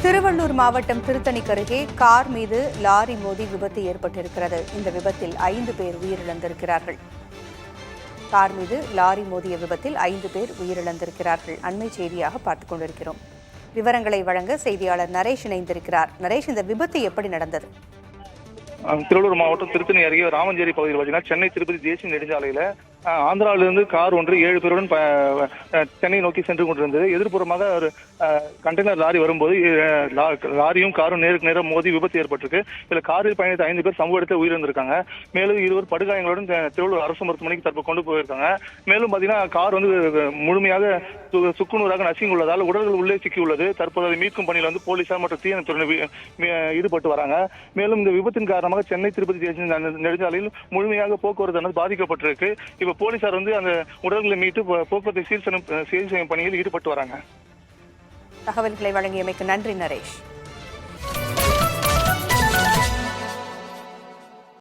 திருவள்ளூர் மாவட்டம் திருத்தணிக்கு அருகே கார் மீது லாரி மோதி விபத்து ஏற்பட்டிருக்கிறது. இந்த விபத்தில் 5 பேர் உயிரிழந்திருக்கிறார்கள். கார் மீது லாரி மோதிய விபத்தில் 5 பேர் உயிரிழந்திருக்கிறார்கள். அண்மை செய்தியாக பார்த்துக் கொண்டிருக்கிறோம். விவரங்களை வழங்க செய்தியாளர் நரேஷ் இணைந்திருக்கிறார். நரேஷ், இந்த விபத்து எப்படி நடந்தது? திருவள்ளூர் மாவட்டம் திருத்தணி அருகே ராமஞ்சேரி பகுதியில் பார்த்தீங்கன்னா சென்னை திருப்பதி தேசிய நெடுஞ்சாலையில ஆந்திராவிலிருந்து கார் ஒன்று 7 பேருடன் சென்னை நோக்கி சென்று கொண்டிருந்தது. எதிர்ப்புறமாக ஒரு கண்டெய்னர் லாரி வரும்போது லாரியும் காரும் நேருக்கு நேரம் மோதி விபத்து ஏற்பட்டிருக்கு. இதில் காரில் பயணித்த 5 பேர் சம்பவ இடத்தில் உயிரிழந்திருக்காங்க. மேலும் 2 படுகாயங்களுடன் திருவள்ளூர் அரசு மருத்துவமனைக்கு தற்போது கொண்டு போயிருக்காங்க. மேலும் பார்த்தீங்கன்னா கார் முழுமையாக சுக்குநூறாக நசுங்கியுள்ளதால் உடல்கள் உள்ளே சிக்கியுள்ளது. தற்போது அதை மீட்கும் பணியில் போலீசார் மற்றும் தீயணைத்துறையினர் ஈடுபட்டு வராங்க. மேலும் இந்த விபத்தின் காரணமாக சென்னை திருப்பதி தேசிய நெடுஞ்சாலையில் முழுமையாக போக்குவரத்து பாதிக்கப்பட்டிருக்கு. இப்ப போலீசார் அந்த உடல்களை மீட்டு போக்குவரத்தை சீர் செய்யும் பணியில் ஈடுபட்டு வராங்க. தகவல்களை வழங்கியமைக்கு நன்றி நரேஷ்.